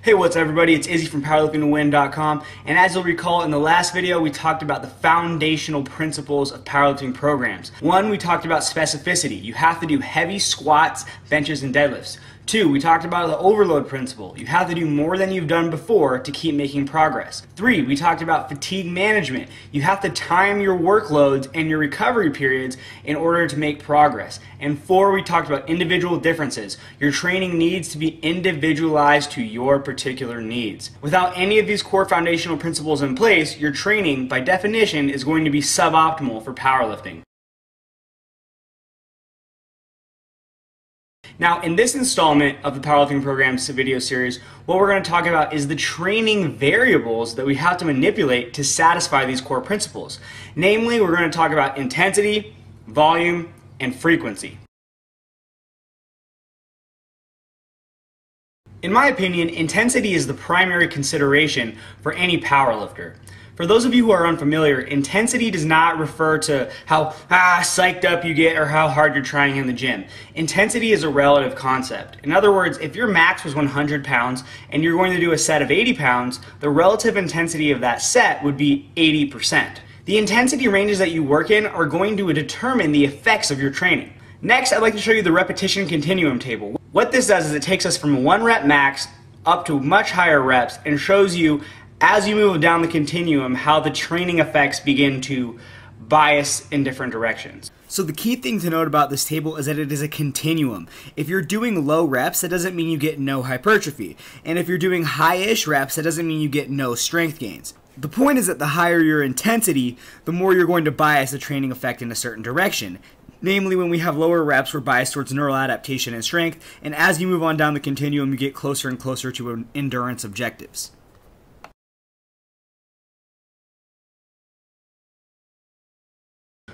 Hey, what's up everybody? It's Izzy from PowerliftingToWin.com, and as you'll recall, in the last video we talked about the foundational principles of powerlifting programs. One, we talked about specificity. You have to do heavy squats, benches, and deadlifts. Two, we talked about the overload principle. You have to do more than you've done before to keep making progress. Three, we talked about fatigue management. You have to time your workloads and your recovery periods in order to make progress. And four, we talked about individual differences. Your training needs to be individualized to your particular needs. Without any of these core foundational principles in place, your training, by definition, is going to be suboptimal for powerlifting. Now, in this installment of the Powerlifting Program's video series, what we're going to talk about is the training variables that we have to manipulate to satisfy these core principles. Namely, we're going to talk about intensity, volume, and frequency. In my opinion, intensity is the primary consideration for any powerlifter. For those of you who are unfamiliar, intensity does not refer to how psyched up you get or how hard you're trying in the gym. Intensity is a relative concept. In other words, if your max was 100 pounds and you're going to do a set of 80 pounds, the relative intensity of that set would be 80%. The intensity ranges that you work in are going to determine the effects of your training. Next, I'd like to show you the repetition continuum table. What this does is it takes us from 1 rep max up to much higher reps and shows you, as you move down the continuum, how the training effects begin to bias in different directions. So the key thing to note about this table is that it is a continuum. If you're doing low reps, that doesn't mean you get no hypertrophy. And if you're doing high-ish reps, that doesn't mean you get no strength gains. The point is that the higher your intensity, the more you're going to bias the training effect in a certain direction. Namely, when we have lower reps, we're biased towards neural adaptation and strength, and as you move on down the continuum, you get closer and closer to endurance objectives.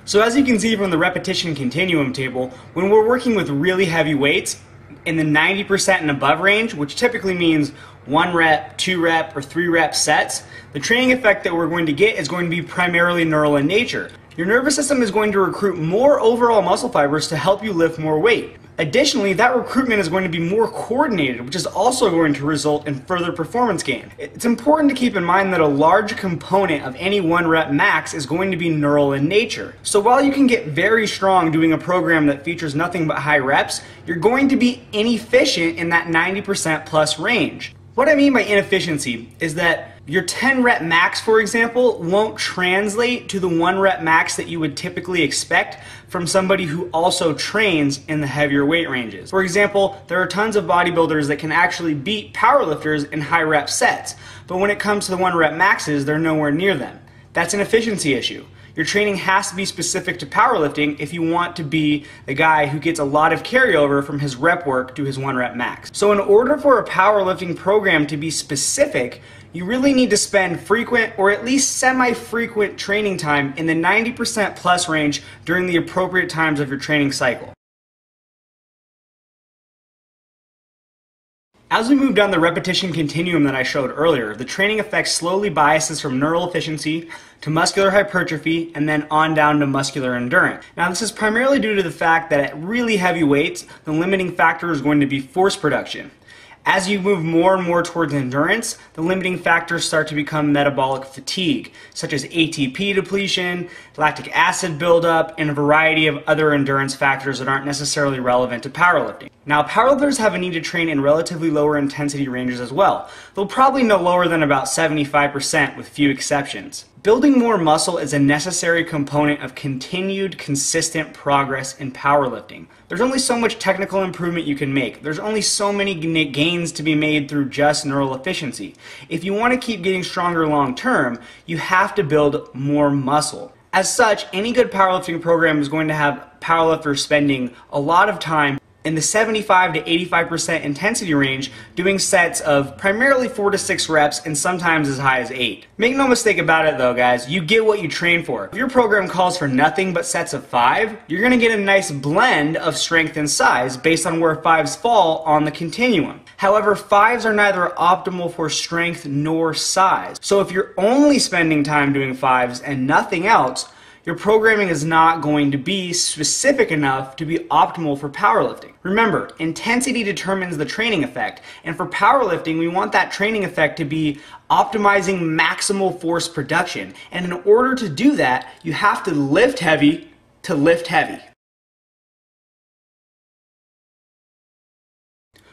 So as you can see from the repetition continuum table, when we're working with really heavy weights in the 90% and above range, which typically means 1 rep, 2 rep, or 3 rep sets, the training effect that we're going to get is going to be primarily neural in nature. Your nervous system is going to recruit more overall muscle fibers to help you lift more weight. Additionally, that recruitment is going to be more coordinated, which is also going to result in further performance gain. It's important to keep in mind that a large component of any 1 rep max is going to be neural in nature. So while you can get very strong doing a program that features nothing but high reps, you're going to be inefficient in that 90% plus range. What I mean by inefficiency is that your 10 rep max, for example, won't translate to the 1 rep max that you would typically expect from somebody who also trains in the heavier weight ranges. For example, there are tons of bodybuilders that can actually beat powerlifters in high rep sets, but when it comes to the 1 rep maxes, they're nowhere near them. That's an efficiency issue. Your training has to be specific to powerlifting if you want to be the guy who gets a lot of carryover from his rep work to his 1 rep max. So in order for a powerlifting program to be specific, you really need to spend frequent or at least semi-frequent training time in the 90% plus range during the appropriate times of your training cycle. As we move down the repetition continuum that I showed earlier, the training effect slowly biases from neural efficiency to muscular hypertrophy and then on down to muscular endurance. Now this is primarily due to the fact that at really heavy weights, the limiting factor is going to be force production. As you move more and more towards endurance, the limiting factors start to become metabolic fatigue, such as ATP depletion, lactic acid buildup, and a variety of other endurance factors that aren't necessarily relevant to powerlifting. Now, powerlifters have a need to train in relatively lower intensity ranges as well. They'll probably no lower than about 75% with few exceptions. Building more muscle is a necessary component of continued, consistent progress in powerlifting. There's only so much technical improvement you can make. There's only so many gains to be made through just neural efficiency. If you want to keep getting stronger long term, you have to build more muscle. As such, any good powerlifting program is going to have powerlifters spending a lot of time in the 75 to 85% intensity range, doing sets of primarily 4 to 6 reps and sometimes as high as 8. Make no mistake about it though, guys, you get what you train for. If your program calls for nothing but sets of 5, you're going to get a nice blend of strength and size based on where 5s fall on the continuum. However, 5s are neither optimal for strength nor size. So if you're only spending time doing 5s and nothing else, your programming is not going to be specific enough to be optimal for powerlifting. Remember, intensity determines the training effect, and for powerlifting, we want that training effect to be optimizing maximal force production. And in order to do that, you have to lift heavy to lift heavy.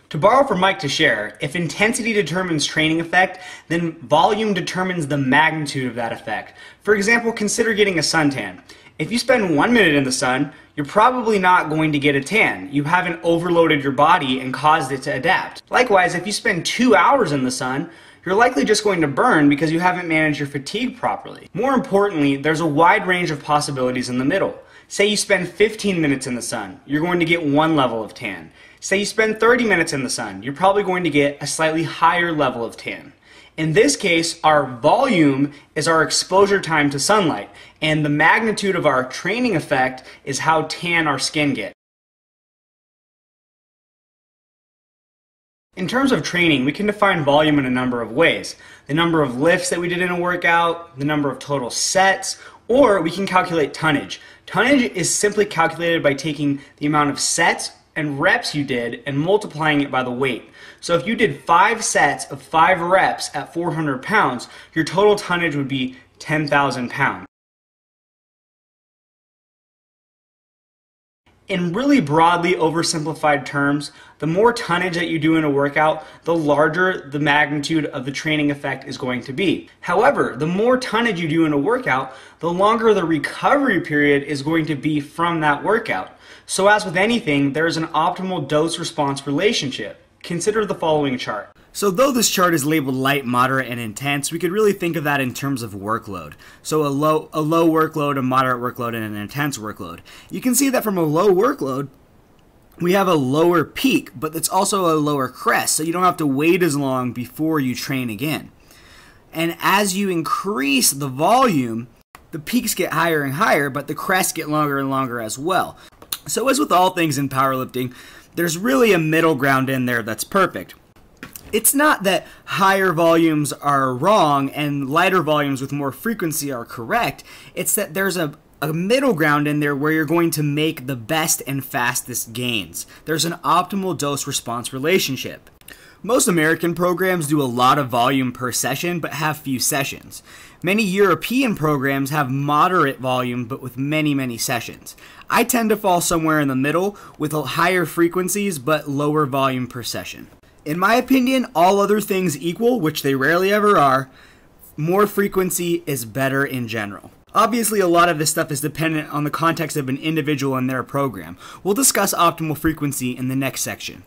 To borrow from Mike to share, if intensity determines training effect, then volume determines the magnitude of that effect. For example, consider getting a suntan. If you spend 1 minute in the sun, you're probably not going to get a tan. You haven't overloaded your body and caused it to adapt. Likewise, if you spend 2 hours in the sun, you're likely just going to burn because you haven't managed your fatigue properly. More importantly, there's a wide range of possibilities in the middle. Say you spend 15 minutes in the sun, you're going to get one level of tan. Say you spend 30 minutes in the sun, you're probably going to get a slightly higher level of tan. In this case, our volume is our exposure time to sunlight, and the magnitude of our training effect is how tan our skin gets. In terms of training, we can define volume in a number of ways. The number of lifts that we did in a workout, the number of total sets, or we can calculate tonnage. Tonnage is simply calculated by taking the amount of sets and reps you did and multiplying it by the weight. So if you did 5 sets of 5 reps at 400 pounds, your total tonnage would be 10,000 pounds. In really broadly oversimplified terms, the more tonnage that you do in a workout, the larger the magnitude of the training effect is going to be. However, the more tonnage you do in a workout, the longer the recovery period is going to be from that workout. So as with anything, there is an optimal dose-response relationship. Consider the following chart. So though this chart is labeled light, moderate, and intense, we could really think of that in terms of workload. So a low workload, a moderate workload, and an intense workload. You can see that from a low workload, we have a lower peak, but it's also a lower crest, so you don't have to wait as long before you train again. And as you increase the volume, the peaks get higher and higher, but the crests get longer and longer as well. So as with all things in powerlifting, there's really a middle ground in there that's perfect. It's not that higher volumes are wrong and lighter volumes with more frequency are correct. It's that there's a middle ground in there where you're going to make the best and fastest gains. There's an optimal dose-response relationship. Most American programs do a lot of volume per session but have few sessions. Many European programs have moderate volume but with many sessions. I tend to fall somewhere in the middle with higher frequencies but lower volume per session. In my opinion, all other things equal, which they rarely ever are, more frequency is better in general. Obviously, a lot of this stuff is dependent on the context of an individual and their program. We'll discuss optimal frequency in the next section.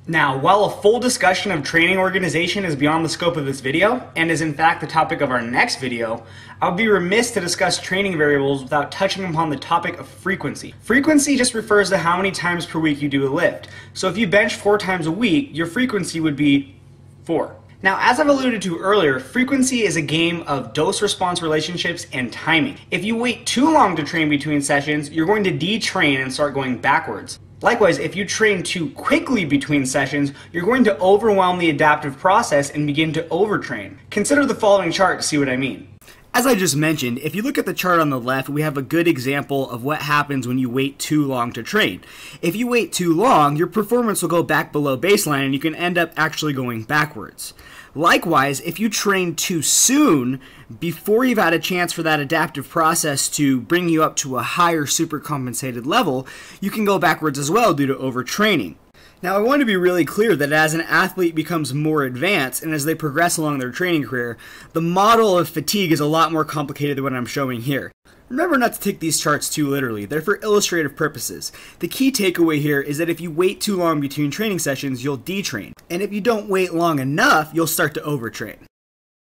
Now, while a full discussion of training organization is beyond the scope of this video, and is in fact the topic of our next video, I would be remiss to discuss training variables without touching upon the topic of frequency. Frequency just refers to how many times per week you do a lift. So if you bench 4 times a week, your frequency would be 4. Now, as I've alluded to earlier, frequency is a game of dose-response relationships and timing. If you wait too long to train between sessions, you're going to detrain and start going backwards. Likewise, if you train too quickly between sessions, you're going to overwhelm the adaptive process and begin to overtrain. Consider the following chart to see what I mean. As I just mentioned, if you look at the chart on the left, we have a good example of what happens when you wait too long to train. If you wait too long, your performance will go back below baseline and you can end up actually going backwards. Likewise, if you train too soon, before you've had a chance for that adaptive process to bring you up to a higher supercompensated level, you can go backwards as well due to overtraining. Now, I want to be really clear that as an athlete becomes more advanced and as they progress along their training career, the model of fatigue is a lot more complicated than what I'm showing here. Remember not to take these charts too literally. They're for illustrative purposes. The key takeaway here is that if you wait too long between training sessions, you'll detrain. And if you don't wait long enough, you'll start to overtrain.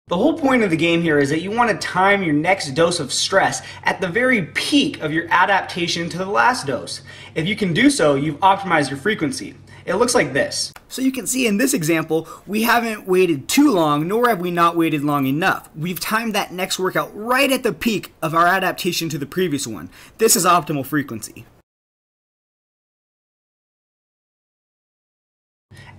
The whole point of the game here is that you want to time your next dose of stress at the very peak of your adaptation to the last dose. If you can do so, you've optimized your frequency. It looks like this. So you can see in this example, we haven't waited too long, nor have we not waited long enough. We've timed that next workout right at the peak of our adaptation to the previous one. This is optimal frequency.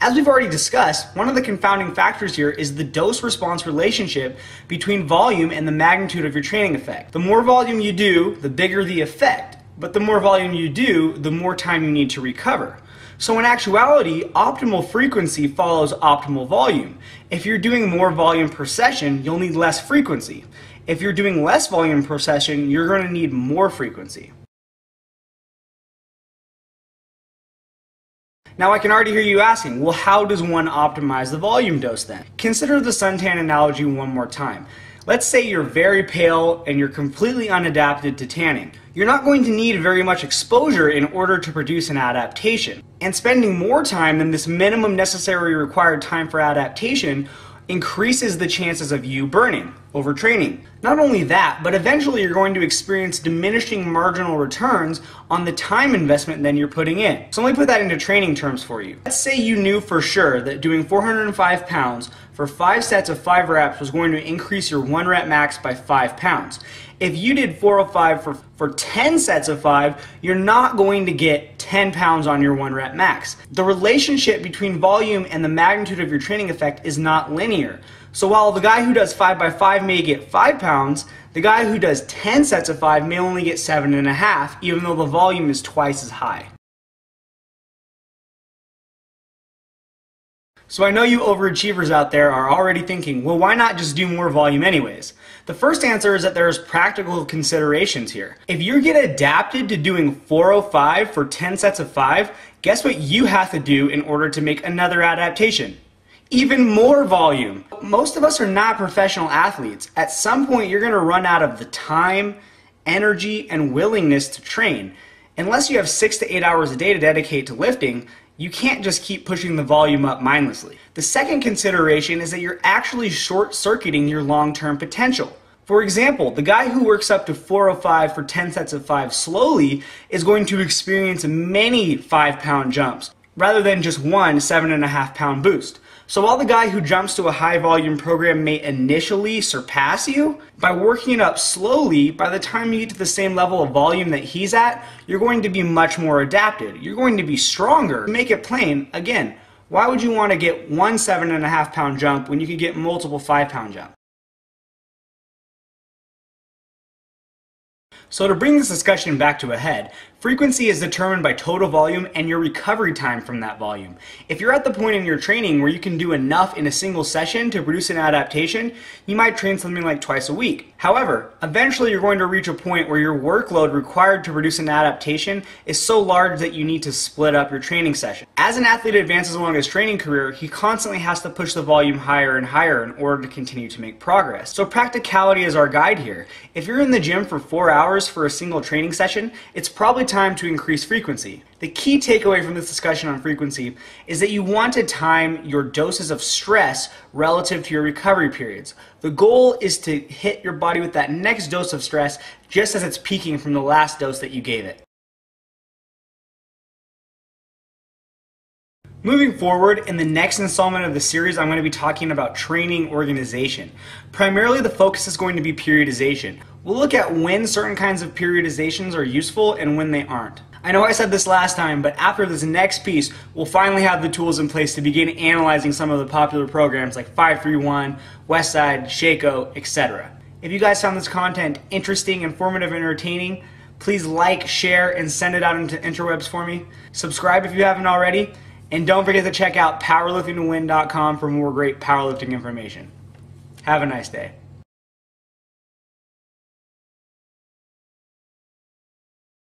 As we've already discussed, one of the confounding factors here is the dose-response relationship between volume and the magnitude of your training effect. The more volume you do, the bigger the effect, but the more volume you do, the more time you need to recover. So in actuality, optimal frequency follows optimal volume. If you're doing more volume per session, you'll need less frequency. If you're doing less volume per session, you're going to need more frequency. Now I can already hear you asking, well, how does one optimize the volume dose then? Consider the suntan analogy one more time. Let's say you're very pale and you're completely unadapted to tanning. You're not going to need very much exposure in order to produce an adaptation. And spending more time than this minimum necessary required time for adaptation increases the chances of you burning, overtraining. Not only that, but eventually you're going to experience diminishing marginal returns on the time investment then you're putting in. So let me put that into training terms for you. Let's say you knew for sure that doing 405 pounds for 5 sets of 5 reps was going to increase your 1 rep max by 5 pounds. If you did 405 for 10 sets of 5, you're not going to get 10 pounds on your 1 rep max. The relationship between volume and the magnitude of your training effect is not linear. So while the guy who does 5 by 5 may get 5 pounds, the guy who does 10 sets of 5 may only get 7.5, even though the volume is twice as high. So I know you overachievers out there are already thinking, well, why not just do more volume anyways? The first answer is that there's practical considerations here. If you get adapted to doing 405 for 10 sets of 5, guess what you have to do in order to make another adaptation? Even more volume. Most of us are not professional athletes. At some point, you're going to run out of the time, energy, and willingness to train. Unless you have 6 to 8 hours a day to dedicate to lifting, you can't just keep pushing the volume up mindlessly. The second consideration is that you're actually short-circuiting your long-term potential. For example, the guy who works up to 405 for 10 sets of 5 slowly is going to experience many 5-pound jumps, rather than just one 7.5-pound boost. So while the guy who jumps to a high volume program may initially surpass you, by working it up slowly, by the time you get to the same level of volume that he's at, you're going to be much more adapted. You're going to be stronger. To make it plain, again, why would you want to get one 7.5-pound jump when you could get multiple 5-pound jumps? So to bring this discussion back to a head, frequency is determined by total volume and your recovery time from that volume. If you're at the point in your training where you can do enough in a single session to produce an adaptation, you might train something like twice a week. However, eventually you're going to reach a point where your workload required to produce an adaptation is so large that you need to split up your training session. As an athlete advances along his training career, he constantly has to push the volume higher and higher in order to continue to make progress. So practicality is our guide here. If you're in the gym for 4 hours for a single training session, it's probably time to increase frequency. The key takeaway from this discussion on frequency is that you want to time your doses of stress relative to your recovery periods. The goal is to hit your body with that next dose of stress just as it's peaking from the last dose that you gave it. Moving forward, in the next installment of the series, I'm going to be talking about training organization. Primarily, the focus is going to be periodization. We'll look at when certain kinds of periodizations are useful and when they aren't. I know I said this last time, but after this next piece, we'll finally have the tools in place to begin analyzing some of the popular programs like 531, Westside, Shaco, etc. If you guys found this content interesting, informative, and entertaining, please like, share, and send it out into interwebs for me. Subscribe if you haven't already. And don't forget to check out powerliftingtowin.com for more great powerlifting information. Have a nice day.